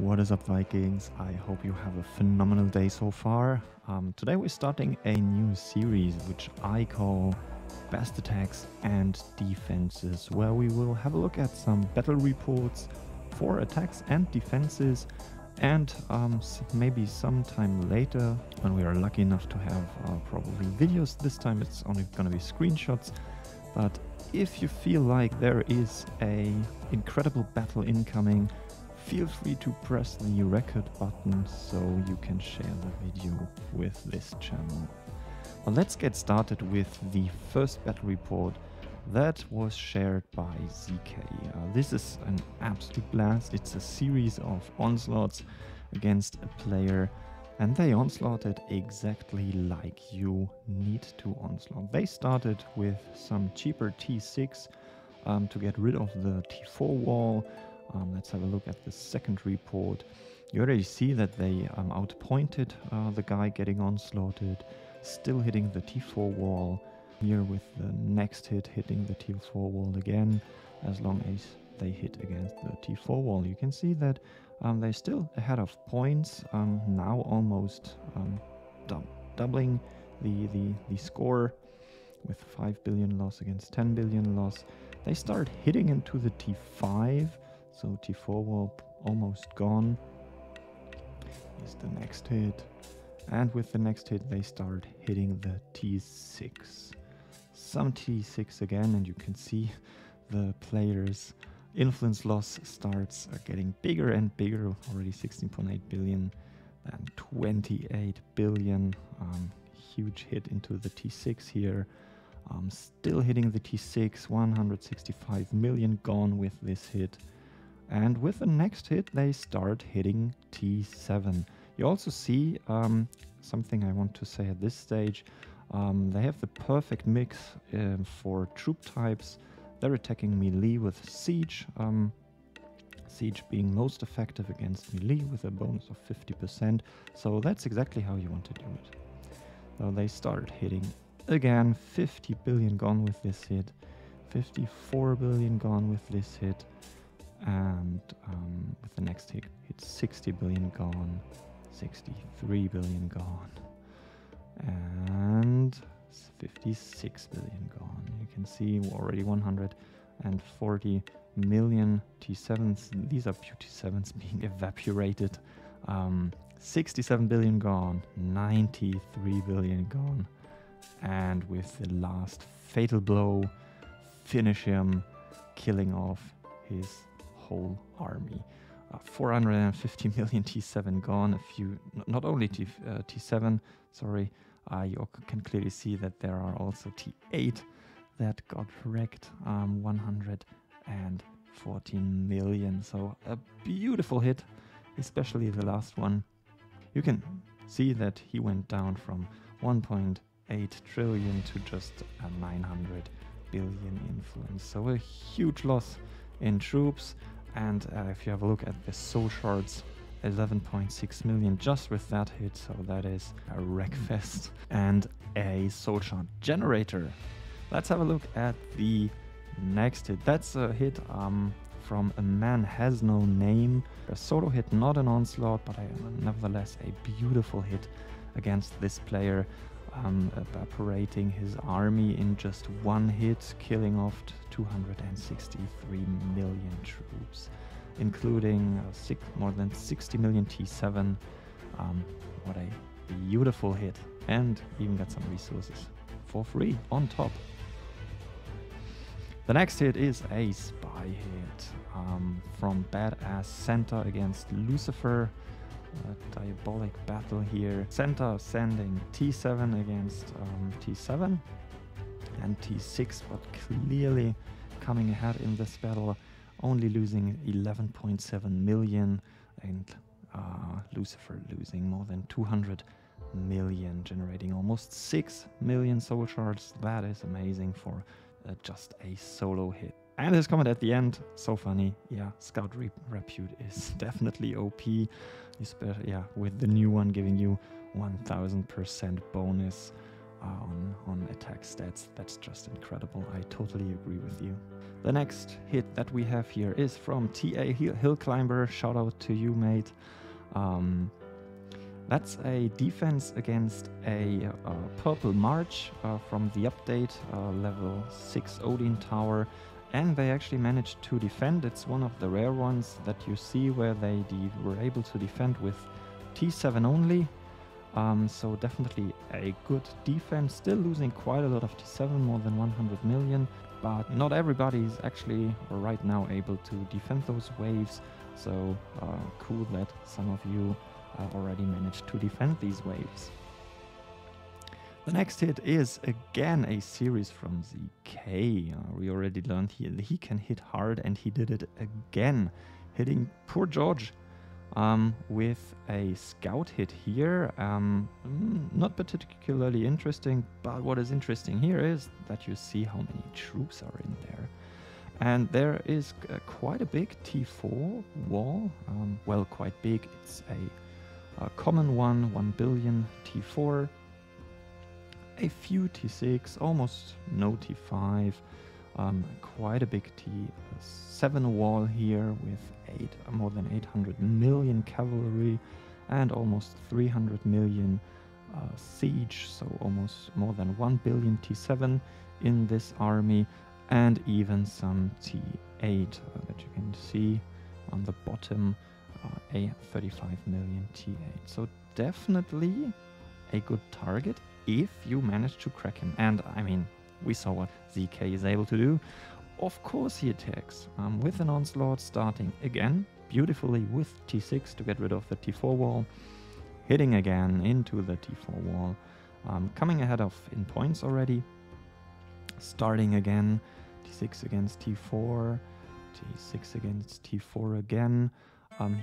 What is up, Vikings? I hope you have a phenomenal day so far. Today we're starting a new series which I call Best Attacks and Defenses, where we will have a look at some battle reports for attacks and defenses, and maybe sometime later, when we are lucky enough to have probably videos. This time it's only going to be screenshots, but if you feel like there is a incredible battle incoming, feel free to press the record button so you can share the video with this channel. Well, let's get started with the first battle report that was shared by ZK. This is an absolute blast. It's a series of onslaughts against a player, and they onslaughted exactly like you need to onslaught. They started with some cheaper T6 to get rid of the T4 wall. Let's have a look at the second report. You already see that they outpointed the guy getting onslaughted, still hitting the T4 wall. Here with the next hit hitting the T4 wall again, as long as they hit against the T4 wall. You can see that they're still ahead of points, now almost doubling the score with 5 billion loss against 10 billion loss. They start hitting into the T5, so T4 wall almost gone. Here's the next hit, and with the next hit they start hitting the T6. Some T6 again, and you can see the player's influence loss starts getting bigger and bigger. Already 16.8 billion, then 28 billion. Huge hit into the T6 here. Still hitting the T6, 165 million gone with this hit. And with the next hit, they start hitting T7. You also see something I want to say at this stage. They have the perfect mix for troop types. They're attacking melee with Siege. Siege being most effective against melee with a bonus of 50%. So that's exactly how you want to do it. So they start hitting again. 50 billion gone with this hit. 54 billion gone with this hit. And with the next hit, it's 60 billion gone, 63 billion gone, and 56 billion gone. You can see already 140 million T7s. These are pure T7s being evaporated. 67 billion gone, 93 billion gone, and with the last fatal blow, finish him, killing off his whole army. 450 million T7 gone. Not only T7, sorry, you can clearly see that there are also T8 that got wrecked. 114 million. So a beautiful hit, especially the last one. You can see that he went down from 1.8 trillion to just 900 billion influence. So a huge loss in troops. And if you have a look at the soul shards, 11.6 million just with that hit, so that is a wreckfest. And a soul shard generator. Let's have a look at the next hit. That's a hit from a man has no name. A solo hit, not an onslaught, but nevertheless a beautiful hit against this player. Evaporating his army in just one hit, killing off 263 million troops, including more than 60 million T7. What a beautiful hit, and even got some resources for free on top. The next hit is a spy hit from Badass Santa against Lucifer. A diabolic battle here. Santa sending T7 against T7 and T6, but clearly coming ahead in this battle, only losing 11.7 million, and Lucifer losing more than 200 million, generating almost 6 million soul shards. That is amazing for just a solo hit. And his comment at the end, so funny. Yeah, Scout Repute is definitely OP, especially with the new one giving you 1000% bonus. on attack stats. That's just incredible. I totally agree with you. The next hit that we have here is from TA Hill Climber. Shout out to you, mate. That's a defense against a purple march from the update, level 6 Odin tower, and they actually managed to defend. It's one of the rare ones that you see where they were able to defend with T7 only. So definitely a good defense, still losing quite a lot of T7, more than 100 million, but not everybody is actually right now able to defend those waves, so cool that some of you already managed to defend these waves. The next hit is again a series from ZK. We already learned here that he can hit hard, and he did it again, hitting poor George with a scout hit here. Not particularly interesting, but what is interesting here is that you see how many troops are in there. And there is quite a big T4 wall. Well, quite big. It's a common one, 1 billion T4. A few T6, almost no T5. Quite a big T7 wall here with more than 800 million cavalry and almost 300 million siege, so almost more than 1 billion T7 in this army, and even some T8 that you can see on the bottom, a 35 million T8. So definitely a good target if you manage to crack him. And I mean, we saw what ZK is able to do. Of course he attacks with an onslaught, starting again beautifully with T6 to get rid of the T4 wall, hitting again into the T4 wall, coming ahead of in points already, starting again, T6 against T4, T6 against T4 again,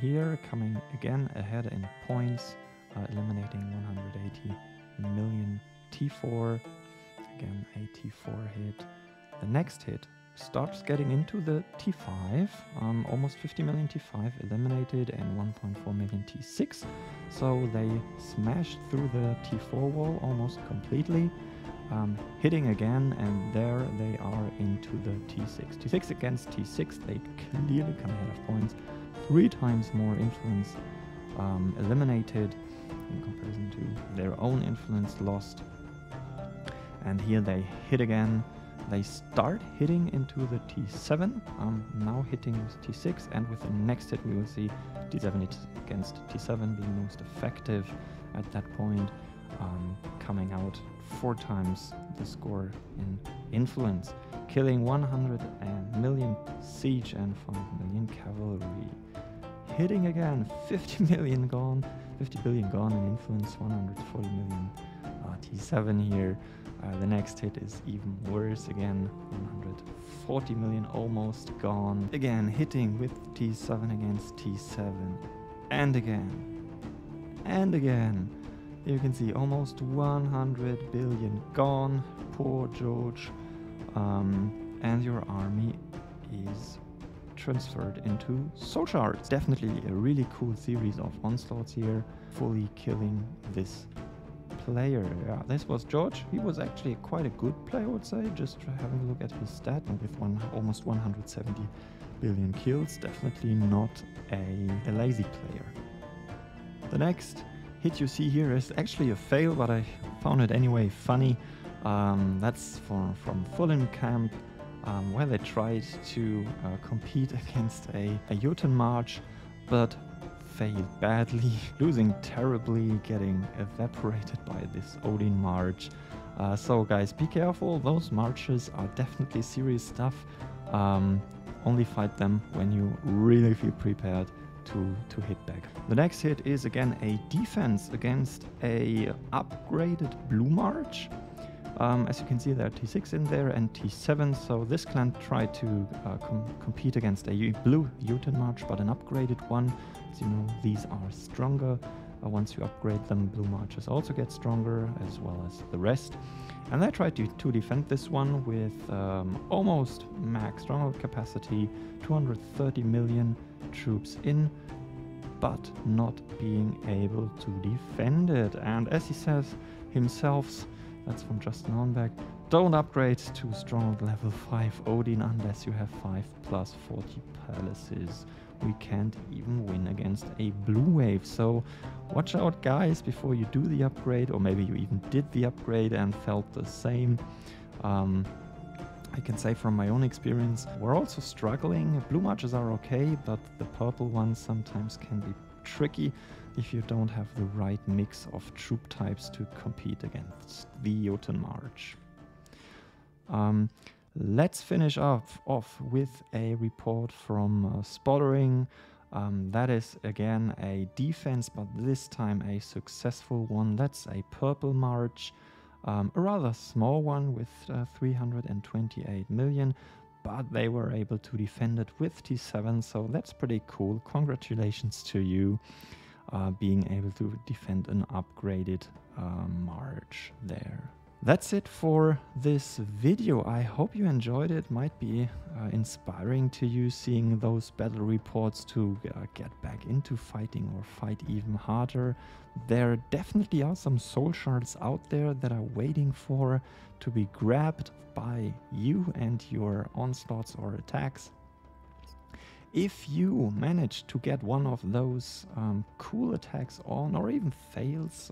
here coming again ahead in points, eliminating 180 million T4, again a T4 hit. The next hit starts getting into the T5, almost 50 million T5 eliminated and 1.4 million T6, so they smashed through the T4 wall almost completely, hitting again, and there they are into the T6. T6 against T6, they clearly come ahead of points, 3 times more influence eliminated in comparison to their own influence lost. And here they hit again. They start hitting into the T7, now hitting with T6, and with the next hit we will see T7 against T7 being most effective at that point, coming out 4 times the score in influence, killing 100 million siege and 5 million cavalry. Hitting again, 50 billion gone in influence, 140 million T7 here. The next hit is even worse, again 140 million almost gone. Again hitting with T7 against T7, and again, and again. You can see almost 100 billion gone, poor George, and your army is transferred into soul shards. Definitely a really cool series of onslaughts here, fully killing this player. Yeah, this was George. He was actually quite a good player, I would say, just having a look at his stat, and with almost 170 billion kills, definitely not a lazy player. The next hit you see here is actually a fail, but I found it anyway funny. That's from Fulham Camp, where they tried to compete against a Jotun March, but failed badly, losing terribly, getting evaporated by this Odin March. So guys, be careful, those marches are definitely serious stuff. Only fight them when you really feel prepared to hit back. The next hit is again a defense against a upgraded Blue March. As you can see, there are T6 in there and T7, so this clan tried to compete against a blue Jotun March, but an upgraded one. As you know, these are stronger. Once you upgrade them, Blue Marches also get stronger, as well as the rest. And they tried to defend this one with almost max stronghold capacity, 230 million troops in, but not being able to defend it. And as he says himself, That's from Justin Hornbeck. Don't upgrade to strong level 5 Odin unless you have 5+40 palaces. We can't even win against a blue wave. So watch out, guys, before you do the upgrade, or maybe you even did the upgrade and felt the same. I can say from my own experience, we're also struggling. Blue marches are okay, but the purple ones sometimes can be tricky if you don't have the right mix of troop types to compete against the Jotun March. Let's finish off with a report from Spottering. That is again a defense, but this time a successful one. That's a purple march, a rather small one with 328 million, but they were able to defend it with T7, so that's pretty cool. Congratulations to you being able to defend an upgraded march there. That's it for this video. I hope you enjoyed it. Might be inspiring to you seeing those battle reports to get back into fighting or fight even harder. There definitely are some soul shards out there that are waiting for to be grabbed by you and your onslaughts or attacks. If you manage to get one of those cool attacks on, or even fails,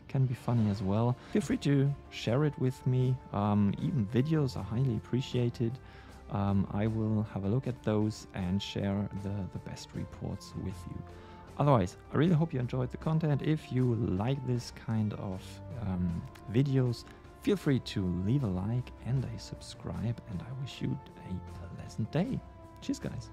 can be funny as well, feel free to share it with me. Even videos are highly appreciated. I will have a look at those and share the best reports with you. Otherwise, I really hope you enjoyed the content. If you like this kind of videos, feel free to leave a like and a subscribe, and I wish you a pleasant day. Cheers, guys.